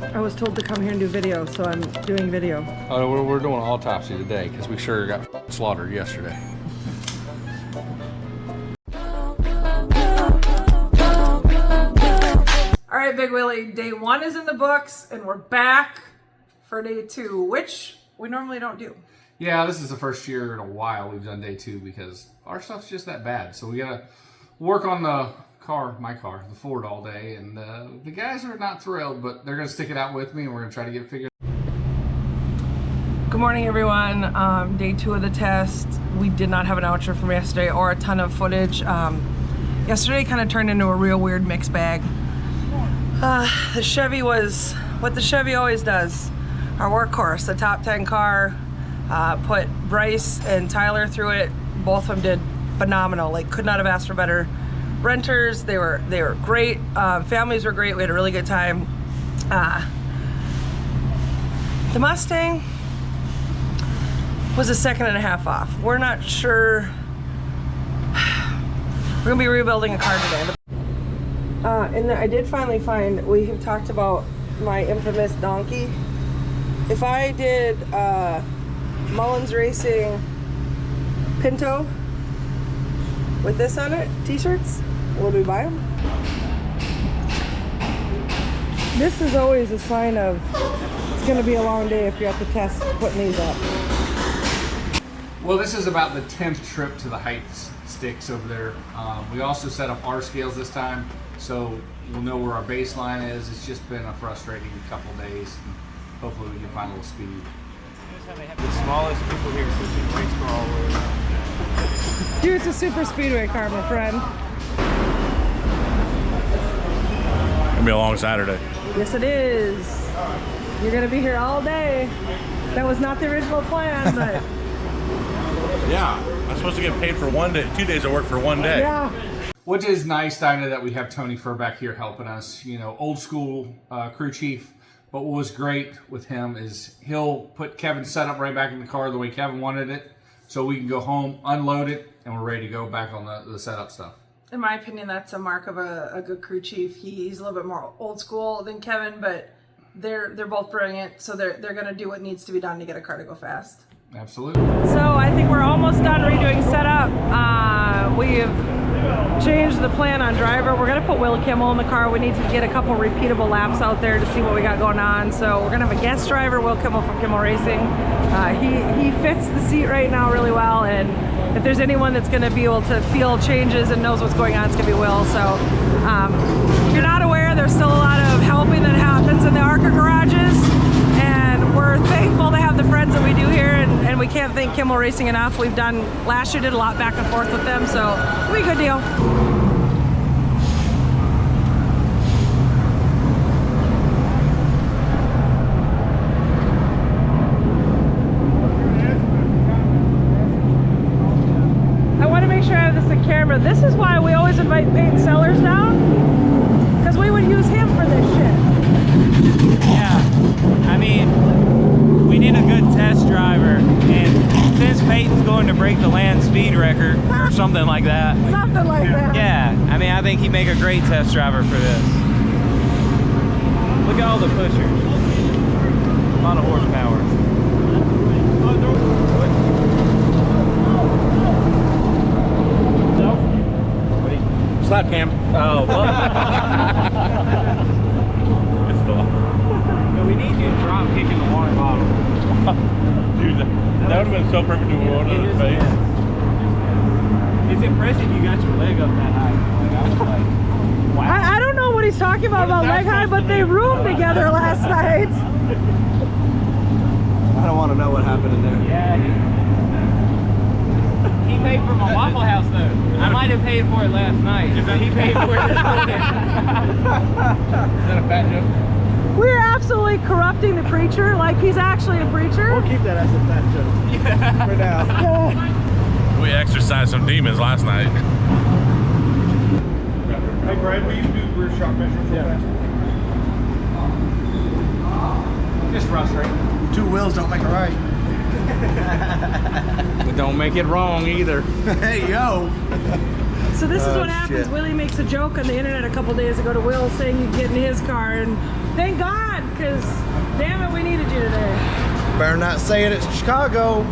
I was told to come here and do video, so I'm doing video. Oh, we're doing an autopsy today because we sure got slaughtered yesterday. All right, Big Willie, day 1 is in the books, and we're back for day 2, which we normally don't do. Yeah, this is the first year in a while we've done day 2 because our stuff's just that bad. So we gotta work on the car, my car, the Ford, all day, and the guys are not thrilled, but they're gonna stick it out with me, and we're gonna try to get it figured out. Good morning, everyone. Day 2 of the test. We did not have an outro from yesterday or a ton of footage. Yesterday kind of turned into a real weird mixed bag. The Chevy was what the Chevy always does. Our workhorse, the top 10 car, put Bryce and Tyler through it. Both of them did phenomenal. Like, could not have asked for better. Renters, they were great. Families were great. We had a really good time. The Mustang was a second and a half off. We're not sure. We're gonna be rebuilding a car today. And I did finally find, we have talked about my infamous donkey. If I did Mullins Racing Pinto with this on it, t-shirts, would we buy them? This is always a sign of it's gonna be a long day if you're at the test putting these up. Well, this is about the 10th trip to the height sticks over there. We also set up our scales this time, so we'll know where our baseline is. It's just been a frustrating couple days. And hopefully we can find a little speed. The smallest people here pushing race car all the way around. Here's a super speedway car, my friend. It'll be a long Saturday. Yes, it is. You're gonna be here all day. That was not the original plan, but Yeah, I'm supposed to get paid for 1 day, 2 days of work for 1 day. yeah. Which is nice, Dinah, that we have Tony Fur back here helping us. You know, old school crew chief. But what was great with him is he'll put Kevin's setup right back in the car the way Kevin wanted it, so we can go home, unload it, and we're ready to go back on the setup stuff. In my opinion, that's a mark of a good crew chief. He's a little bit more old school than Kevin, but they're both brilliant, so they're gonna do what needs to be done to get a car to go fast. Absolutely. So I think we're almost done redoing setup. We have changed the plan on driver. We're gonna put Will Kimmel in the car. We need to get a couple repeatable laps out there to see what we got going on. So we're gonna have a guest driver, Will Kimmel from Kimmel Racing. He fits the seat right now really well, and if there's anyone that's gonna be able to feel changes and knows what's going on, it's gonna be Will. So if you're not aware, there's still a lot of helping that happens in the ARCA garages, and we're thankful to have the friends that we do here, and we can't thank Kimmel Racing enough. We've done, last year did a lot back and forth with them, so it'll be a good deal. I want to make sure I have this on camera. This is why we always invite Peyton Sellers down, because we would use him for this shit. Yeah, I mean, we need a good test driver, and since Peyton's going to break the land speed record or something like that. Something like that. Yeah, I mean, I think he'd make a great test driver for this. Look at all the pushers. A lot of horsepower. Slap cam. Oh, well. We need you to drop kicking the water bottle. Dude, that would have been so perfect to roll to his face. It's impressive you got your leg up that high. Like, I was like, wow. I don't know what he's talking about leg high, but they roomed together last night. I don't want to know what happened in there. Yeah, he paid for my Waffle House though. I might have paid for it last night. He paid for it this morning. Is that a fat joke? We're absolutely corrupting the preacher like he's actually a preacher. We'll keep that as a fat joke for now. Yeah. We exercised some demons last night. Hey, Brad, will you do rear shock measurements real fast? Just frustrating. 2 wheels don't make a right. But don't make it wrong either. Hey, yo! So this is what happens. Shit. Willie makes a joke on the internet a couple days ago to Will saying you get in his car, and thank God not, because damn it, we needed you today. Better not say it. It's Chicago.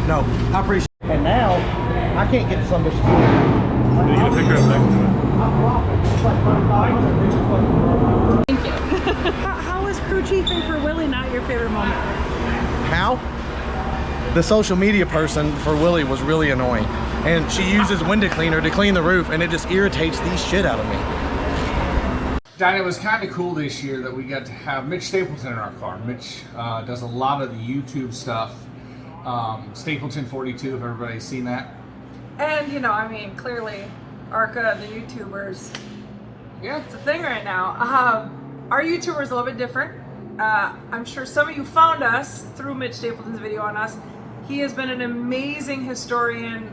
No, I appreciate it. And now, I can't get some bitch. You get a picture of that. Thank you. How is crew chiefing for Willie not your favorite moment? How? The social media person for Willie was really annoying. And she uses window cleaner to clean the roof, and it just irritates the shit out of me. Dinah, it was kind of cool this year that we got to have Mitch Stapleton in our car. Mitch does a lot of the YouTube stuff. Stapleton 42, if everybody's seen that. And, you know, I mean, clearly, ARCA, the YouTubers, Yeah. it's a thing right now. Our YouTuber is a little bit different. I'm sure some of you found us through Mitch Stapleton's video on us. He has been an amazing historian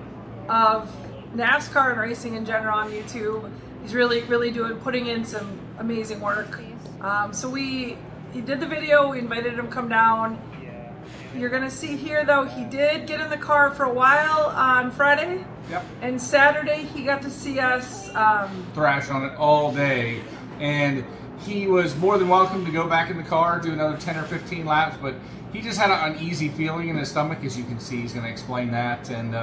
of NASCAR and racing in general on YouTube. He's really putting in some amazing work. So he did the video, we invited him to come down. You're gonna see here though, he did get in the car for a while on Friday. Yep. And Saturday he got to see us. Thrash on it all day. And he was more than welcome to go back in the car, do another 10 or 15 laps, but he just had an uneasy feeling in his stomach, as you can see. He's gonna explain that. And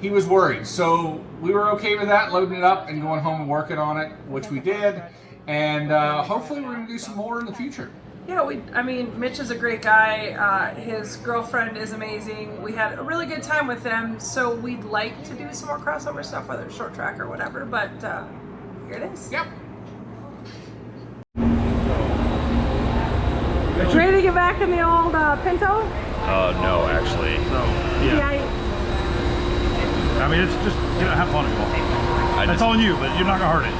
he was worried. So we were okay with that, loading it up and going home and working on it, which we did. And hopefully we're gonna do some more in the future. Yeah, I mean, Mitch is a great guy. His girlfriend is amazing. We had a really good time with them, so we'd like to do some more crossover stuff, whether it's short track or whatever, but here it is. Yep. Ready to get back in the old Pinto? No, actually. So, yeah. I mean, it's just, have fun if you want. That's on you, but you're not gonna hurt it.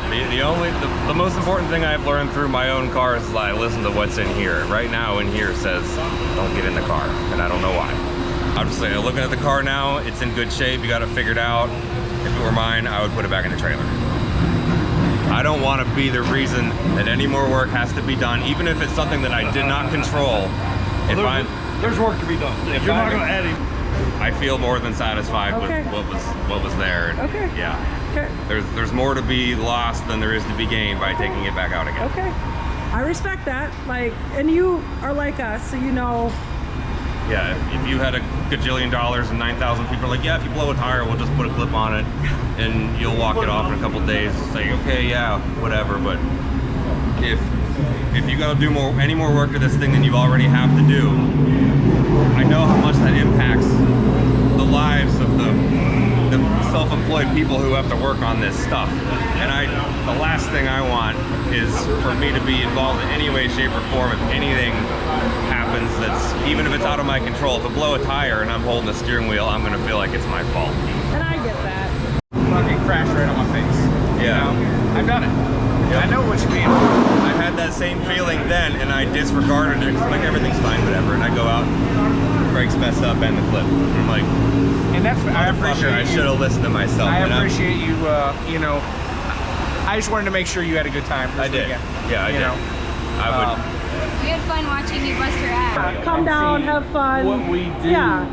The most important thing I've learned through my own car is I listen to what's in here. Right now in here says, don't get in the car, and I don't know why. I'm just saying, looking at the car now, it's in good shape, you got it figured out. If it were mine, I would put it back in the trailer. I don't want to be the reason that any more work has to be done, even if it's something that I did not control. There's work to be done. You're not gonna add it. I feel more than satisfied Okay. with what was there. And Okay. Yeah. Okay. There's more to be lost than there is to be gained by taking it back out again. Okay. I respect that. Like, and you are like us, so you know. Yeah, if you had $1 gajillion and 9,000 people are like, yeah, if you blow a tire, we'll just put a clip on it and you'll walk it off in a couple of days and say, okay, yeah, whatever. But if you gotta do any more work to this thing than you already have to do, I know how much that impacts the lives of the self-employed people who have to work on this stuff. And the last thing I want is for me to be involved in any way, shape, or form if anything happens that's, even if it's out of my control. If I blow a tire and I'm holding the steering wheel, I'm gonna feel like it's my fault. And I get that. Fucking crash right on my face. Yeah. I've done it. Yep. I know what you mean. I had that same feeling then, and I disregarded it. 'Cause I'm like, everything's fine, whatever. And I go out, brakes messed up, and the clip. And I'm like, And that's I appreciate I should have listened to myself. I and appreciate you. You know, I just wanted to make sure you had a good time. I did. Weekend. Yeah, I did. I would. We had fun watching you bust your ass. Come down, have fun. What we do Yeah.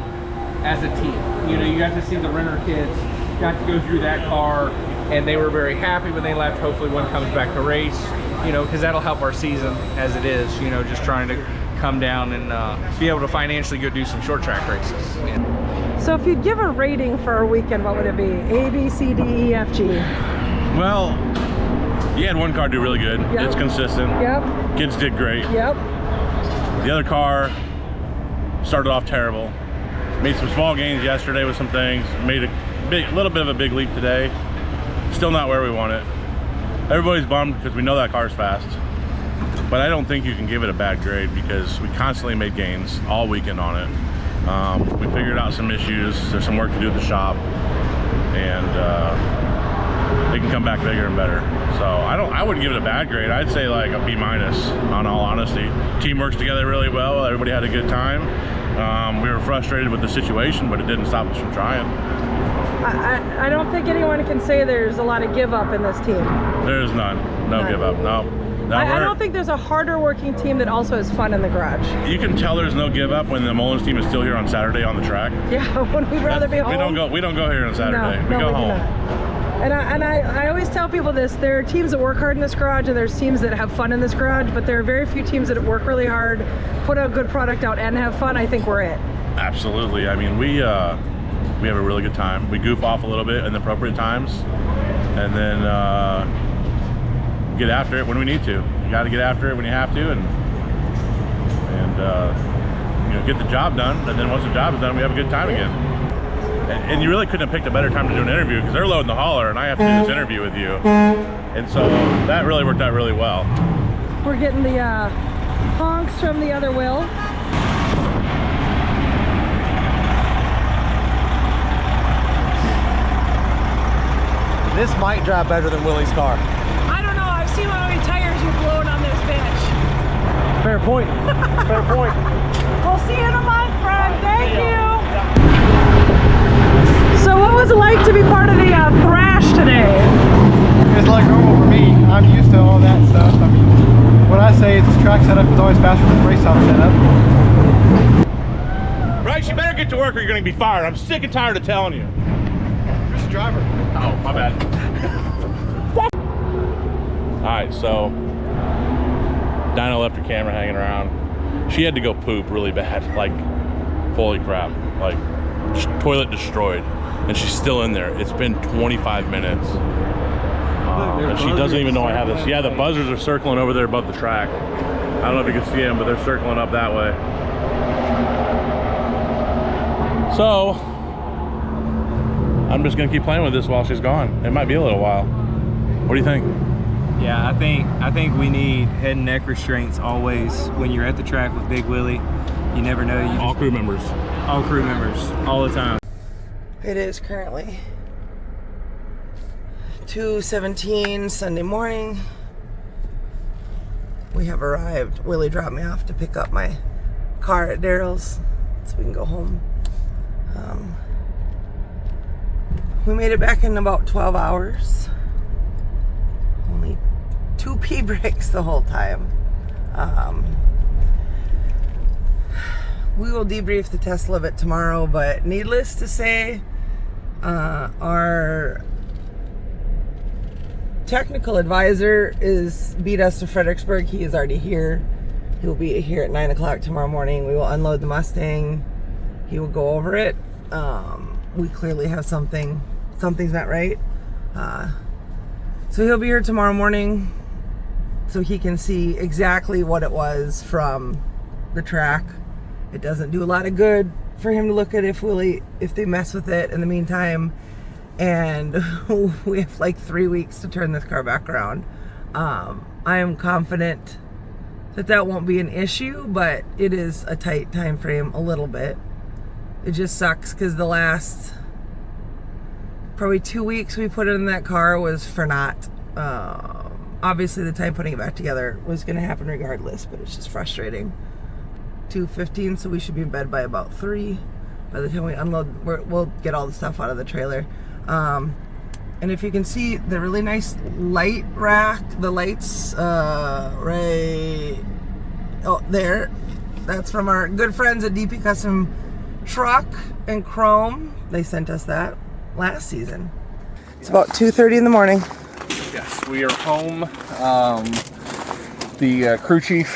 as a team. You know, you got to see the renter kids, got to go through that car, and they were very happy when they left. Hopefully one comes back to race, you know, because that'll help our season as it is, you know, just trying to come down and be able to financially go do some short track races. So if you'd give a rating for our weekend, what would it be? A, B, C, D, E, F, G. Well, you had one car do really good. Yep. It's consistent. Yep. Kids did great. Yep. The other car started off terrible. Made some small gains yesterday with some things. Made a little bit of a big leap today. Still not where we want it. Everybody's bummed because we know that car's fast. But I don't think you can give it a bad grade because we constantly made gains all weekend on it. We figured out some issues. There's some work to do at the shop, and they can come back bigger and better. So I wouldn't give it a bad grade. I'd say like a B-, on all honesty. Team works together really well. Everybody had a good time. We were frustrated with the situation, but it didn't stop us from trying. I don't think anyone can say there's a lot of give up in this team. There's none. No give up. No. I don't think there's a harder working team that also has fun in the garage. You can tell there's no give up when the Mullins team is still here on Saturday on the track. Yeah, when we'd rather be home. We don't go here on Saturday. No, we go do home. not. And I always tell people this, there are teams that work hard in this garage and there's teams that have fun in this garage, but there are very few teams that work really hard, put a good product out and have fun. I think we're it. Absolutely. I mean, we have a really good time. We goof off a little bit in the appropriate times, and then get after it when we need to. You got to get after it when you have to, and you know, get the job done. And then once the job is done, we have a good time again. And you really couldn't have picked a better time to do an interview because they're loading the hauler, and I have to do this interview with you. And so that really worked out really well. We're getting the honks from the other wheel. This might drive better than Willie's car. I don't know. I've seen how many tires you've blown on this bitch. Fair point. Fair point. We'll see you in a month, friend. Thank you. So what was it like to be part of the thrash today? It's like normal for me. I'm used to all that stuff. I mean, what I say is this track setup is always faster than the race top setup. Bryce, you better get to work or you're going to be fired. I'm sick and tired of telling you. You're the driver. Oh, my bad. Alright, so Dinah left her camera hanging around. She had to go poop really bad. Like, holy crap. Like, toilet destroyed. And she's still in there. It's been 25 minutes. And she doesn't even know I have this. Yeah, the buzzers are circling over there above the track. I don't know if you can see them, but they're circling up that way. So, I'm just gonna keep playing with this while she's gone. It might be a little while. What do you think? Yeah, I think we need head and neck restraints always when you're at the track with Big Willie. You never know. All crew members. All crew members, all the time. It is currently 2:17 Sunday morning. We have arrived. Willie dropped me off to pick up my car at Daryl's so we can go home. We made it back in about 12 hours. Only 2 pee breaks the whole time. We will debrief the Tesla bit tomorrow, but needless to say, our technical advisor beat us to Fredericksburg. He is already here. He will be here at 9 o'clock tomorrow morning. We will unload the Mustang. He will go over it. We clearly have something's not right. So he'll be here tomorrow morning so he can see exactly what it was from the track. It doesn't do a lot of good for him to look at if they mess with it in the meantime. And we have like 3 weeks to turn this car back around. I am confident that won't be an issue, but it is a tight time frame a little bit. It just sucks because the last probably 2 weeks we put it in that car was for naught. Obviously the time putting it back together was going to happen regardless, but it's just frustrating. 2:15, so we should be in bed by about 3. By the time we unload, we'll get all the stuff out of the trailer. And if you can see the really nice light rack, the lights right there, that's from our good friends at DP Custom Truck and Chrome. They sent us that last season. It's about 2:30 in the morning. Yes, we are home. The crew chief,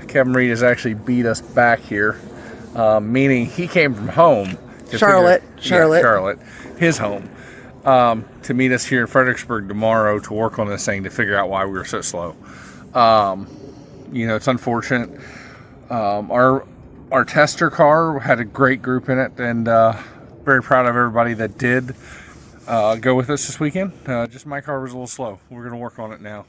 Kevin Reed, has actually beat us back here, meaning he came from home. Charlotte, his home, to meet us here in Fredericksburg tomorrow to work on this thing to figure out why we were so slow. You know, it's unfortunate. Our tester car had a great group in it, and very proud of everybody that did go with us this weekend. Just my car was a little slow. We're going to work on it now.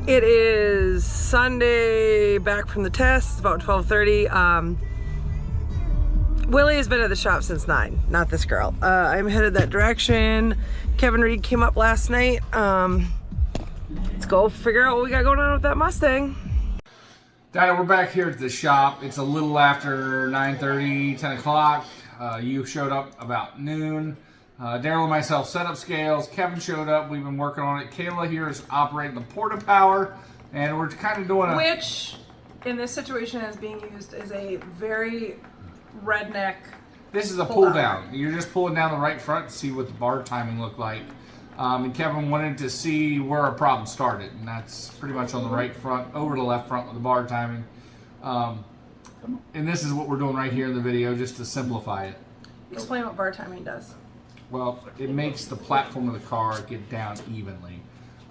It is Sunday, back from the test. It's about 12:30. Willie has been at the shop since 9, not this girl. I'm headed that direction. Kevin Reed came up last night. Let's go figure out what we got going on with that Mustang. Dinah, we're back here at the shop. It's a little after 9:30, 10 o'clock. You showed up about noon. Daryl and myself set up scales. Kevin showed up. We've been working on it. Kayla here is operating the Porta Power, and we're kind of doing Which, in this situation, is being used as a very redneck This is a pull down. You're just pulling down the right front to see what the bar timing looked like. And Kevin wanted to see where our problem started, and that's pretty much on the right front, over the left front with the bar timing. And this is what we're doing right here in the video, just to simplify it. Explain what bar timing does. Well, it makes the platform of the car get down evenly.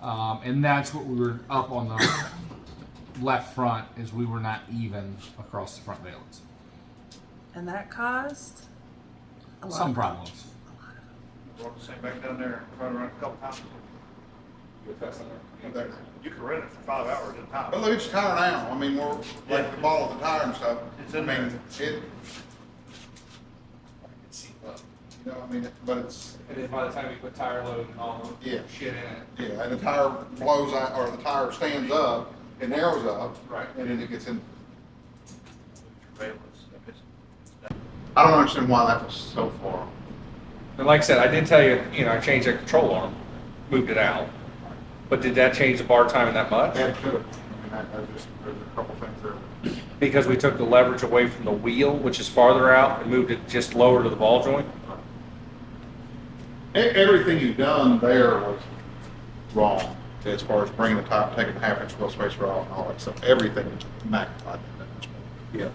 And that's what we were up on the left front, is we were not even across the front valence. And that caused a lot Some of problems. Brought the same back down there, run around a couple times. You can run it for 5 hours at a time. But look at your tire now. I mean, more like the ball of the tire and stuff. It's in I mean, there. You know, I mean, but it's, And then by the time you put tire load and all Yeah. shit in it. yeah, and the tire blows out, or the tire stands up, it narrows up. Right. And then it gets in. I don't understand why that was so far. And like I said, I did tell you, I changed that control arm, moved it out. But did that change the bar timing that much? That could. I mean, there's a couple things there. Because we took the leverage away from the wheel, which is farther out, and moved it just lower to the ball joint? Everything you've done there was wrong, as far as bringing the tire, taking the half-inch wheel spacer off and all that stuff. Everything is magnified. Yeah.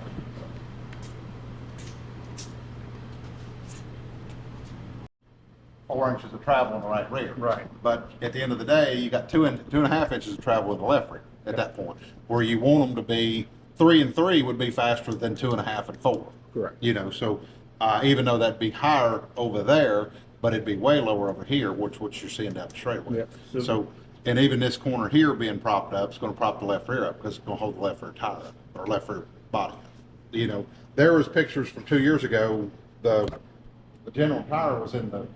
4 inches of travel in the right rear. Right. But at the end of the day, you got 2.5 inches of travel in the left rear at that point, where you want them to be 3 and 3 would be faster than 2.5 and 4. Correct. So even though that'd be higher over there, but it'd be way lower over here, which you're seeing down the straightaway. Yep. So, and even this corner here being propped up, it's going to prop the left rear up because it's going to hold the left rear tire up, or left rear body up. There was pictures from 2 years ago. The general tire was in the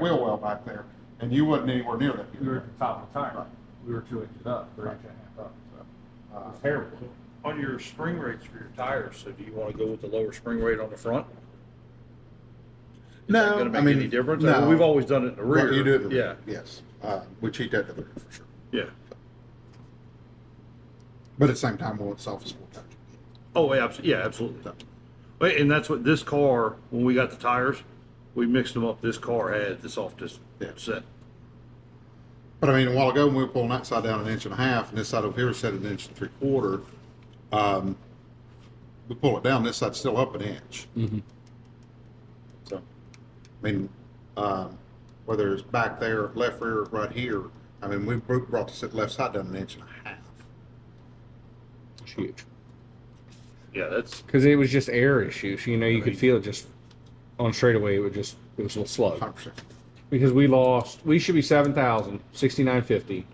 wheel well back there, and you wasn't anywhere near that. We were at the top of the tire. Right. We were 2 inches up, 3 inches and a half up. So it was terrible. On your spring rates for your tires, so do you want to go with the lower spring rate on the front? Is that No, going to I make mean, any difference? no. We've always done it in the rear. Right, you do it in the Yeah. rear, yes. We cheat that to the rear for sure. Yeah. But at the same time, we want softest full touch. Oh, yeah, absolutely. Wait, and that's what this car, when we got the tires, we mixed them up. This car had the softest set. But I mean, a while ago, when we were pulling that side down 1.5 inches, and this side over here set 1.75 inches, we pull it down, this side's still up 1 inch. Mm-hmm. So, I mean, whether it's back there, left rear, right here, I mean, we brought the left side down 1.5 inches. It's huge. Yeah, that's Because it was just air issues. You could feel it just on straightaway. It was a little slug. 100%. Because we should be 7,000, 6,950.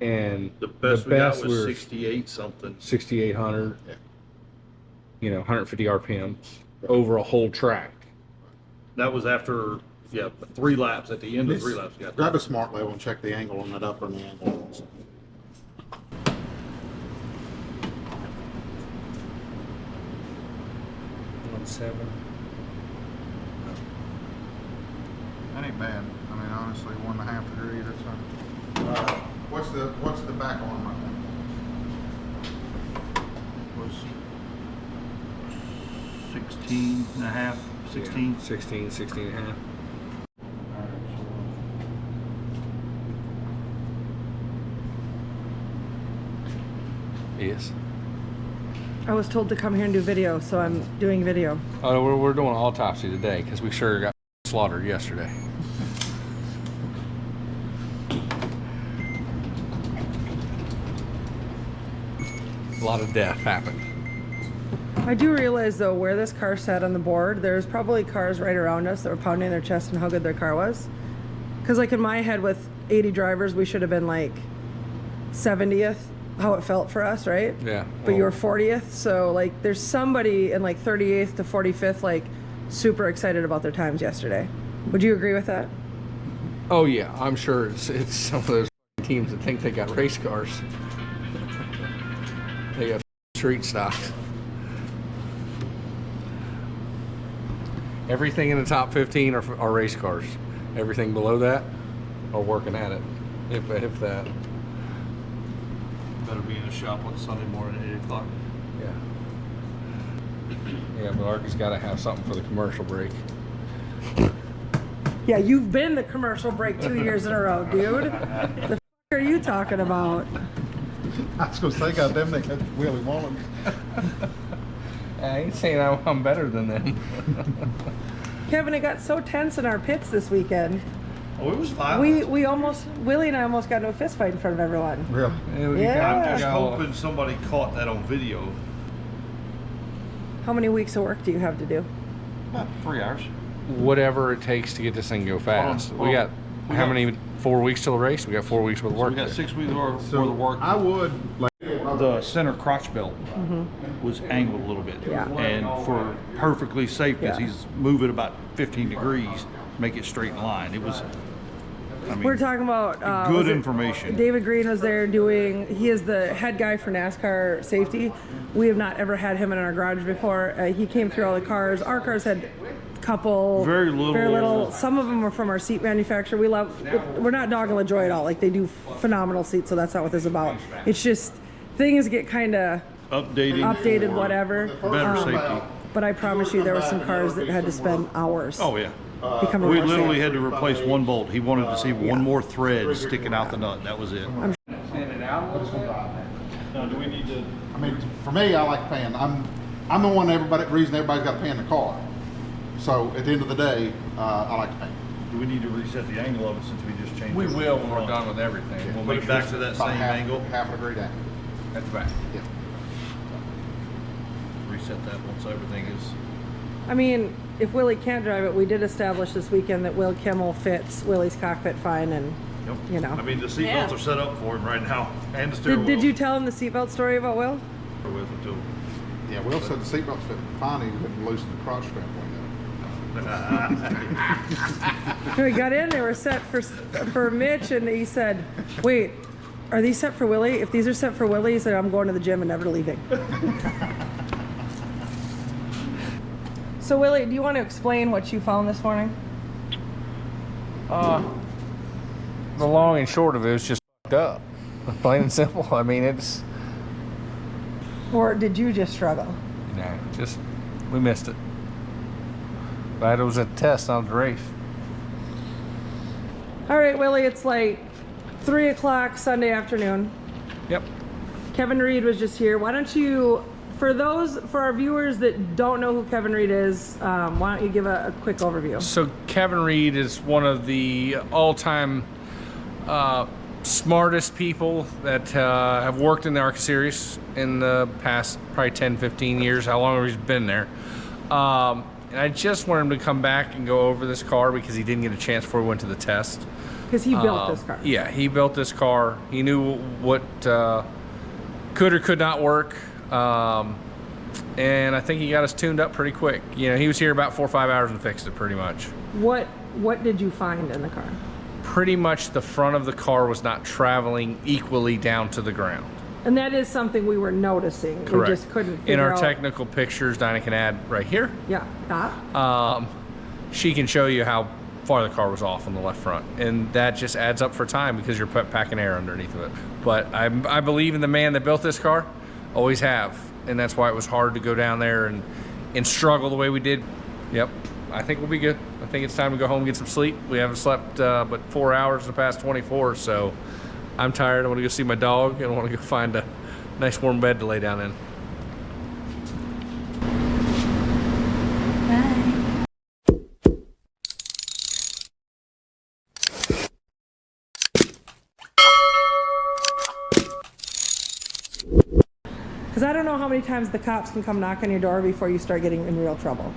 And the best we got was were 68 something. 6,800. Yeah. 150 RPMs over a whole track. That was after 3 laps. At the end of 3 laps, we got Grab a smart level and check the angle on that upper and the angle on this. 1.7. That ain't bad. I mean, honestly, 1.5 degrees or something. What's the back on right now? was 16 and a half, 16. 16 and a half. Yes. I was told to come here and do video, so I'm doing video. Oh, we're doing autopsy today because we sure got slaughtered yesterday. A lot of death happened. I do realize, though, where this car sat on the board, there's probably cars right around us that were pounding their chest on how good their car was. Because, like, in my head, with 80 drivers, we should have been, like, 70th, how it felt for us, right? Yeah. But you were 40th, so, like, there's somebody in, like, 38th to 45th, like, super excited about their times yesterday. Would you agree with that? Oh, yeah. I'm sure it's some of those teams that think they got race cars. They got street stocks. Everything in the top 15 are race cars. Everything below that are working at it, if that. Better be in the shop on Sunday morning at 8 o'clock. Yeah. Yeah, but ARCA's got to have something for the commercial break. Yeah, you've been the commercial break 2 years in a row, dude. The f are you talking about? I was gonna say, goddamn, they had Willie Mullins. I ain't saying I'm better than them. Kevin, it got so tense in our pits this weekend. Oh, it was violent. We almost, Willie and I almost got into a fist fight in front of everyone. Really? Yeah. I'm just hoping somebody caught that on video. How many weeks of work do you have to do? About 3 hours. Whatever it takes to get this thing go fast. We got how many? 4 weeks till the race. We got 4 weeks worth of work. We got there. 6 weeks worth of work. I would, like, The center crotch belt was angled a little bit. Yeah. And for perfectly safe, because Yeah. he's moving about 15 degrees, make it straight in line. It was, I mean, We're talking about good was it- information. David Green was there doing. He is the head guy for NASCAR safety. We have not ever had him in our garage before. He came through all the cars. Our cars had a couple. Very little. Some of them were from our seat manufacturer. We're not dogging LaJoy at all. Like, they do phenomenal seats, so that's not what this is about. It's just things get kind of updated, for whatever. Better safety. But I promise you, there were some cars that had to spend hours. Oh yeah. Becoming We more literally safe. had to replace one bolt. He wanted to see one more thread sticking out the nut, and that was it. Now, do we need to? I mean, for me, I like paying. I'm the one reason everybody's got to pay in the car. So at the end of the day, I like to pay. Do we need to reset the angle of it since we just changed? We it will from when we're front? done with everything. We'll Put make it back sure to that About same angle. half a degree down. That's back. Yeah. Reset that once everything is. I mean, if Willie can't drive it, we did establish this weekend that Will Kimmel fits Willie's cockpit fine, and you know. I mean, the seatbelts are set up for him right now, and the steering Did you tell him the seatbelt story about Will? with it too. Yeah, Will said the seatbelts fit fine. He wouldn't loosen the crotch strap We got in, they were set for Mitch, and he said, "Wait, are these set for Willie? If these are set for Willie," he said, "I'm going to the gym and never leaving." So Willie, do you want to explain what you found this morning? The long and short of it was just f***ed up. Plain and simple. I mean, it's, Or did you just struggle? just, we missed it. But it was a test, not a race. All right, Willie, it's like 3 o'clock Sunday afternoon. Yep. Kevin Reed was just here. Why don't you, for our viewers that don't know who Kevin Reed is, why don't you give a quick overview? So Kevin Reed is one of the all-time smartest people that have worked in the ARCA series in the past probably 10, 15 years, how long he's been there. And I just wanted him to come back and go over this car because he didn't get a chance before we went to the test. Because he built this car. Yeah, he built this car. He knew what could or could not work. And I think he got us tuned up pretty quick. You know, he was here about 4 or 5 hours and fixed it pretty much. What did you find in the car? Pretty much the front of the car was not traveling equally down to the ground. And that is something we were noticing. Correct. We just couldn't figure in our out. technical pictures, Dinah can add right here. Yeah, that. She can show you how far the car was off on the left front, and that just adds up for time because you're packing air underneath of it. But I believe in the man that built this car, always have, and that's why it was hard to go down there and struggle the way we did. Yep, I think we'll be good. I think it's time to go home and get some sleep. We haven't slept but 4 hours in the past 24, so I'm tired. I want to go see my dog, and I want to go find a nice warm bed to lay down in. Because I don't know how many times the cops can come knock on your door before you start getting in real trouble.